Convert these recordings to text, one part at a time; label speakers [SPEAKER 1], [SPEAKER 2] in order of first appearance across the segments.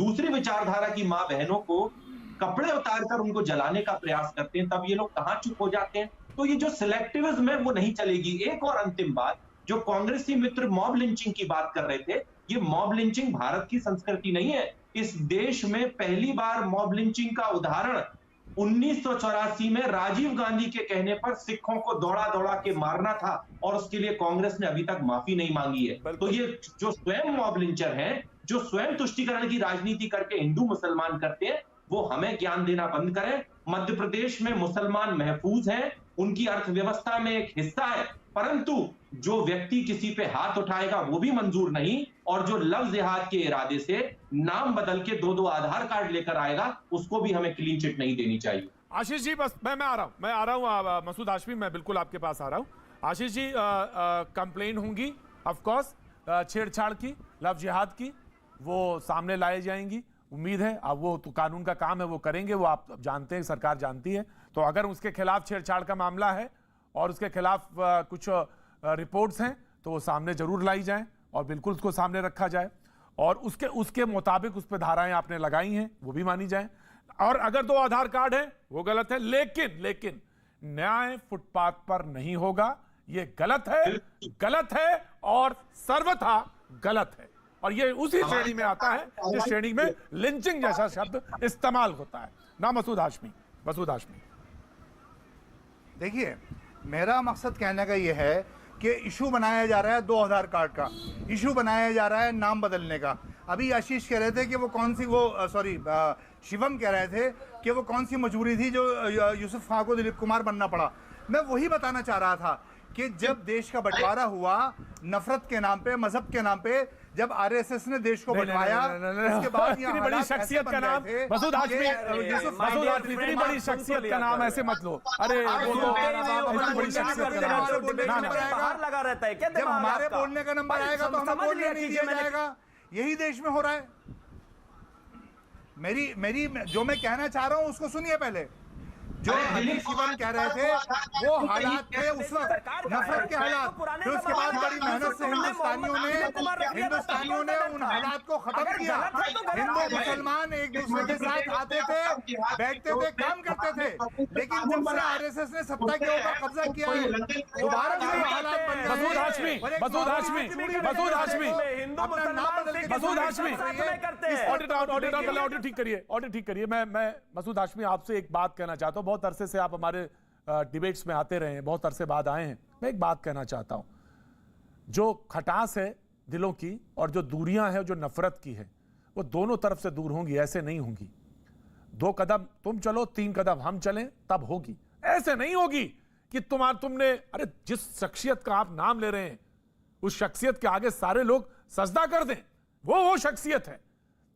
[SPEAKER 1] दूसरी विचारधारा की मां बहनों को कपड़े उतारकर उनको जलाने का प्रयास करते हैं, तब ये लोग कहां चुप हो जाते हैं। तो ये जो सिलेक्टिविज्म है वो नहीं चलेगी। एक और अंतिम बात, जो कांग्रेसी मित्र मॉब लिंचिंग की बात कर रहे थे, ये मॉब लिंचिंग भारत की संस्कृति नहीं है। इस देश में पहली बार मॉब लिंचिंग का उदाहरण 1984 में राजीव गांधी के कहने पर सिखों को दौड़ा दौड़ा के मारना था, और उसके लिए कांग्रेस ने अभी तक माफी नहीं मांगी है। तो ये जो स्वयं मॉब लिंचर हैं, जो स्वयं तुष्टीकरण की राजनीति करके हिंदू मुसलमान करते हैं, वो हमें ज्ञान देना बंद करें। मध्य प्रदेश में मुसलमान महफूज हैं, उनकी अर्थव्यवस्था में एक हिस्सा है, परंतु जो व्यक्ति किसी पे हाथ उठाएगा वो भी मंजूर नहीं, और जो लव जिहाद के इरादे से नाम बदल के दो दो आधार कार्ड लेकर आएगा, उसको भी हमें क्लीन चिट नहीं देनी चाहिए।
[SPEAKER 2] आशीष जी, बस मैं आ रहा हूं मसूद हाशमी, मैं बिल्कुल आपके पास आ रहा हूं। आशीष जी, कंप्लेन होंगी ऑफ कोर्स छेड़छाड़ की, लव जिहाद की, वो सामने लाई जाएंगी, उम्मीद है। अब वो तो कानून का काम है, वो करेंगे, वो आप जानते हैं, सरकार जानती है। तो अगर उसके खिलाफ छेड़छाड़ का मामला है और उसके खिलाफ कुछ रिपोर्ट्स हैं तो वो सामने जरूर लाई जाएं और बिल्कुल उसको सामने रखा जाए, और उसके मुताबिक उस पर धाराएं आपने लगाई हैं वो भी मानी जाएं। और अगर 2 आधार कार्ड है वो गलत है, लेकिन न्याय फुटपाथ पर नहीं होगा, ये गलत है और सर्वथा गलत है। और ये उसी श्रेणी में आता है जिस श्रेणी में लिंचिंग जैसा शब्द इस्तेमाल होता है ना। मसूद हाशमी,
[SPEAKER 3] देखिए, मेरा मकसद कहने का यह है कि इशू बनाया जा रहा है 2 आधार कार्ड का, इशू बनाया जा रहा है नाम बदलने का। अभी आशीष कह रहे थे कि वो कौन सी शिवम कह रहे थे कि वो कौन सी मजबूरी थी जो यूसुफ खां को दिलीप कुमार बनना पड़ा। मैं वही बताना चाह रहा था कि जब देश का बंटवारा हुआ नफरत के नाम पे, मजहब के नाम पे, जब आरएसएस ने देश को बंटवाया, उसके बाद
[SPEAKER 2] इतनी बड़ी शख्सियत का नाम मसूद हाशमी, इतनी बड़ी शख्सियत का नाम ऐसे मत लो। अरे इतनी बड़ी शख्सियत का नाम
[SPEAKER 4] बाहर लगा रहता है क्या?
[SPEAKER 3] जब हमारे बोलने का नंबर आएगा तो हमें बोलने नहीं दिया जाएगा। यही देश में हो रहा है। मेरी जो मैं कहना चाह रहा हूं उसको सुनिए पहले। जो दिलीप शिवम कह रहे थे वो हालात थे उस वक्त, नफरत के हालात, फिर उसके बाद बड़ी मेहनत से हिंदुस्तानियों ने उन हालात को खत्म किया। हिंदू मुसलमान एक दूसरे के साथ आते थे, बैठते थे, काम करते थे, लेकिन जब से आरएसएस ने सत्ता के ऊपर कब्जा किया है, दोबारा वही हालात बन गए।
[SPEAKER 2] मसूद हाशमी, ऑडियो ठीक करिए। मैं मसूद हाशमी आपसे एक बात कहना चाहता हूं। बहुत अरसे से आप हमारे डिबेट्स में आते रहे हैं, बहुत अरसे बाद आए हैं। मैं एक बात कहना चाहता हूं, जो खटास है दिलों की और जो दूरियां हैं जो नफरत की है, वो दोनों तरफ से दूर होंगी, ऐसे नहीं होंगी। 2 कदम तुम चलो, 3 कदम हम चलें, तब होगी। ऐसे नहीं होगी कि तुमने अरे जिस शख्सियत का आप नाम ले रहे हैं उस शख्सियत के आगे सारे लोग सजदा कर दें, वो शख्सियत है।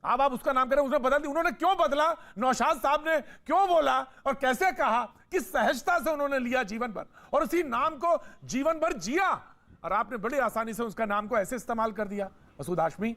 [SPEAKER 2] अब आप उसका नाम करें, उसने बदल दी। उन्होंने क्यों बदला, नौशाद साहब ने क्यों बोला और कैसे कहा, किस सहजता से उन्होंने लिया जीवन भर, और उसी नाम को जीवन भर जिया, और आपने बड़ी आसानी से उसका नाम को ऐसे इस्तेमाल कर दिया। मसूद हाशमी,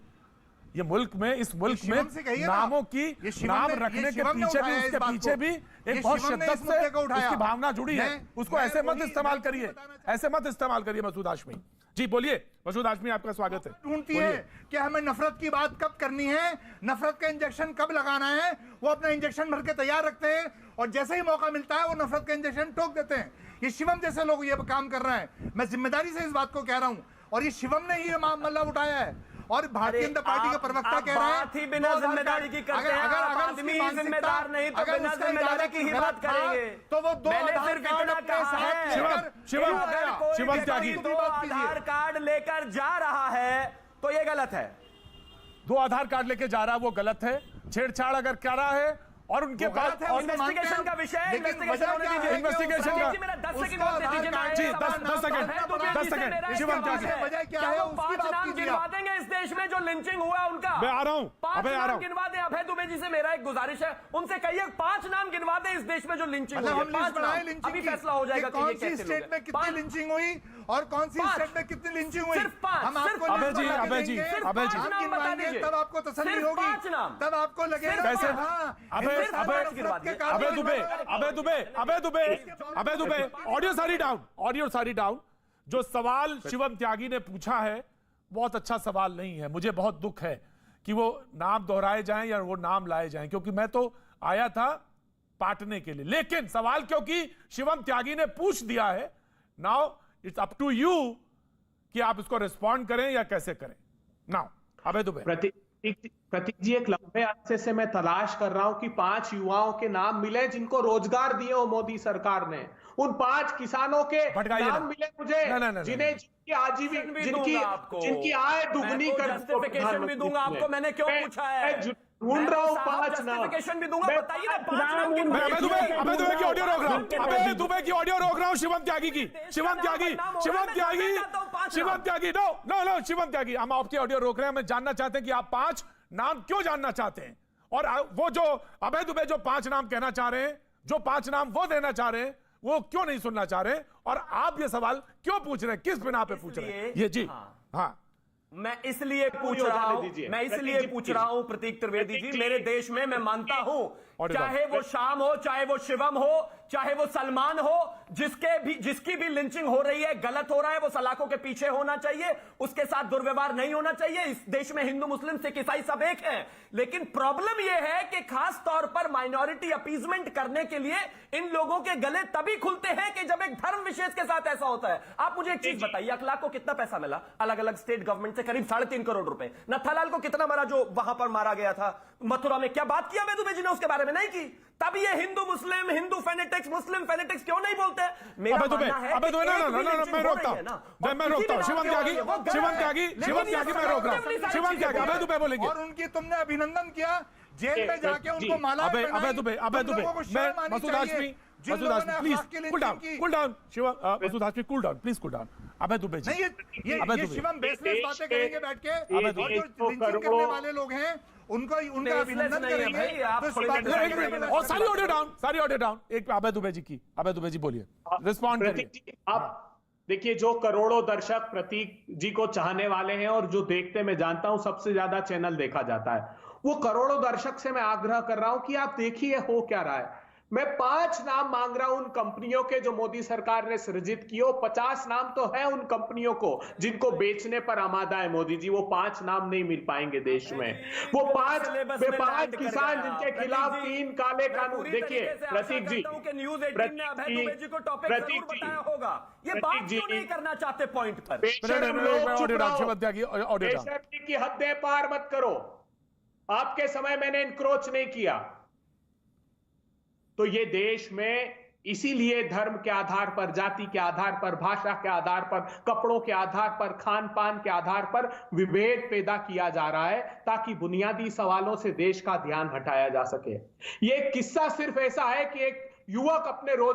[SPEAKER 2] ये मुल्क में, इस मुल्क में नामों की नाम रखने के पीछे भी, उसके पीछे भी एक बहुत शिद्दत से उसकी भावना जुड़ी है। उसको ऐसे मत इस्तेमाल करिए, ऐसे मत इस्तेमाल करिए। मसूद हाशमी जी बोलिए। मसूद हाशमी, आपका स्वागत है।
[SPEAKER 3] ढूंढती है कि हमें नफरत की बात कब करनी है, नफरत का इंजेक्शन कब लगाना है। वो अपना इंजेक्शन भर के तैयार रखते हैं और जैसे ही मौका मिलता है वो नफरत का इंजेक्शन ठोक देते हैं। ये शिवम जैसे लोग ये काम कर रहे हैं। मैं जिम्मेदारी से इस बात को कह रहा हूं, और ये शिवम ने ही मामला उठाया है, और भारतीय जनता पार्टी के प्रवक्ता कह रहे हैं
[SPEAKER 4] बिना जिम्मेदारी की करते हैं। अगर आदमी जिम्मेदार नहीं तो बिना जिम्मेदारी की ही बात करेंगे।
[SPEAKER 3] तो वो 2 आधार कार्ड अपने साथ
[SPEAKER 2] शिवम त्यागी
[SPEAKER 4] 2 आधार कार्ड लेकर जा रहा है तो ये गलत है।
[SPEAKER 2] 2 आधार कार्ड लेके जा रहा है वो गलत है। छेड़छाड़ अगर कर रहा है और उनके पास
[SPEAKER 4] इन्वेस्टिगेशन का विषय, इन्वेस्टिगेशन का
[SPEAKER 2] मेरा 10 सेकंड और दे दीजिए ना। जी 10 सेकंड। शिवम
[SPEAKER 4] क्या है, 5 नाम गिनवा देंगे इस देश में जो लिंचिंग हुआ उनका।
[SPEAKER 2] मैं आ रहा हूं,
[SPEAKER 4] 5 नाम गिनवा दें। अभय दुबे जी से मेरा एक गुजारिश है, उनसे कहिए 5 नाम गिनवा दें इस देश में जो लिंचिंग हुई है। 5 नाम, अभी फैसला हो जाएगा कि ये कैसे
[SPEAKER 3] स्टेट में कितनी लिंचिंग हुई और कौन सी स्टेट में कितनी लिंचिंग हुई।
[SPEAKER 4] सिर्फ 5।
[SPEAKER 3] हम आपको
[SPEAKER 2] अभय जी
[SPEAKER 4] नाम बता दीजिए,
[SPEAKER 3] तब आपको तसल्ली होगी,
[SPEAKER 4] 5 नाम,
[SPEAKER 3] तब आपको लगेगा
[SPEAKER 2] कैसे। अबे दुबे, ऑडियो सारी डाउन। जो सवाल शिवम त्यागी ने पूछा है बहुत अच्छा सवाल नहीं है। मुझे बहुत दुख है कि वो नाम दोहराए जाएं या वो नाम लाए जाएं, क्योंकि मैं तो आया था पाटने के लिए। लेकिन सवाल क्योंकि शिवम त्यागी ने पूछ दिया है, now it's up to you कि आप इसको रिस्पॉन्ड करें या कैसे करें। नाउ अभय दुबे।
[SPEAKER 5] प्रतीक जी, एक लंबे अरसे से मैं तलाश कर रहा हूं कि 5 युवाओं के नाम मिले जिनको रोजगार दिए हो मोदी सरकार ने। उन 5 किसानों के नाम मिले मुझे, जिन्हें जिनकी आजीविका, जिनकी आय दुगनी कर,
[SPEAKER 4] जस्टिफिकेशन भी दूंगा आपको। मैंने क्यों पूछा है,
[SPEAKER 5] ढूंढ रहा हूं 5 नाम,
[SPEAKER 4] जस्टिफिकेशन भी दूंगा। बताइए ना 5 नाम किन।
[SPEAKER 2] अभय दुबे की ऑडियो रोक रहा हूं, अभय दुबे की ऑडियो रोक रहा हूं। शिवम त्यागी की, शिवम त्यागी, नो शिवम त्यागी, हम आपकी ऑडियो रोक रहे हैं। हमें जानना चाहते हैं कि आप 5 नाम क्यों जानना चाहते हैं, और वो जो अभय दुबे जो 5 नाम कहना चाह रहे हैं, जो 5 नाम वो देना चाह रहे हैं, वो क्यों नहीं सुनना चाह रहे हैं, और आप ये सवाल क्यों पूछ रहे हैं, किस बिना पे पूछ रहे हैं ये? जी हाँ,
[SPEAKER 4] मैं इसलिए पूछ रहा हूं प्रतीक त्रिवेदी जी, मेरे देश में मैं मानता हूं, चाहे वो शाम हो, चाहे वो शिवम हो, चाहे वो सलमान हो, जिसकी भी लिंचिंग हो रही है, गलत हो रहा है, वो सलाखों के पीछे होना चाहिए, उसके साथ दुर्व्यवहार नहीं होना चाहिए। इस देश में हिंदू मुस्लिम सिख ईसाई सब एक हैं, लेकिन प्रॉब्लम यह है कि खास तौर पर माइनॉरिटी अपीजमेंट करने के लिए इन लोगों के गले तभी खुलते हैं कि जब एक धर्म विशेष के साथ ऐसा होता है। आप मुझे एक चीज बताइए, अखलाक को कितना पैसा मिला अलग अलग स्टेट गवर्नमेंट से? करीब 3.5 करोड़ रुपए। नथालाल को कितना मरा जो वहां पर मारा गया था मथुरा में? क्या बात किया अभय दुबे जी ने उसके बारे में? नहीं की। तब ये हिंदू मुस्लिम, हिंदू फेनेटिक्स, मुस्लिम फेनेटिक्स क्यों नहीं बोलते? मेरा मानना है
[SPEAKER 2] मैं रोकता हूं शिवम त्यागी, मैं रोक रहा हूं। शिवम त्यागी, अभय दुबे बोलेंगे।
[SPEAKER 3] और उनकी तुमने अभिनंदन किया, जेल में जाके उनको माला पहनाई।
[SPEAKER 2] Abhay Dubey, Masood Hashmi please cool down, Masood Hashmi cool down, please cool down. Abhay Dubey ji,
[SPEAKER 3] ये शिवम बेसलेस बातें करेंगे बैठ के, और जो लिंचिंग करने वाले लोग हैं उनका अभिनंदन करेंगे।
[SPEAKER 2] और सारी ऑडियो डाउन। एक अभय दुबे जी की, अभय दुबे जी बोलिए, रिस्पॉन्ड करिए।
[SPEAKER 5] आप देखिए, जो करोड़ों दर्शक प्रतीक जी को चाहने वाले हैं और जो देखते मैं जानता हूं सबसे ज्यादा चैनल देखा जाता है, वो करोड़ों दर्शक से मैं आग्रह कर रहा हूं कि आप देखिए हो क्या रहा है। मैं 5 नाम मांग रहा हूं उन कंपनियों के जो मोदी सरकार ने सृजित की हो। 50 नाम तो है उन कंपनियों को जिनको बेचने पर आमादा है मोदी जी। वो 5 नाम नहीं मिल पाएंगे देश में। वो 5 किसान जिनके खिलाफ 3 काले कानून। देखिए प्रतीक जी,
[SPEAKER 4] नहीं करना चाहते पॉइंट पर।
[SPEAKER 5] बेशर्मी की हदें पार मत करो। आपके समय मैंने इनक्रोच नहीं किया। तो ये देश में इसीलिए धर्म के आधार पर, जाति के आधार पर, भाषा के आधार पर, कपड़ों के आधार पर, खान पान के आधार पर विभेद पैदा किया जा रहा है, ताकि बुनियादी सवालों से देश का ध्यान हटाया जा सके। ये किस्सा सिर्फ ऐसा है कि एक युवक अपने रोज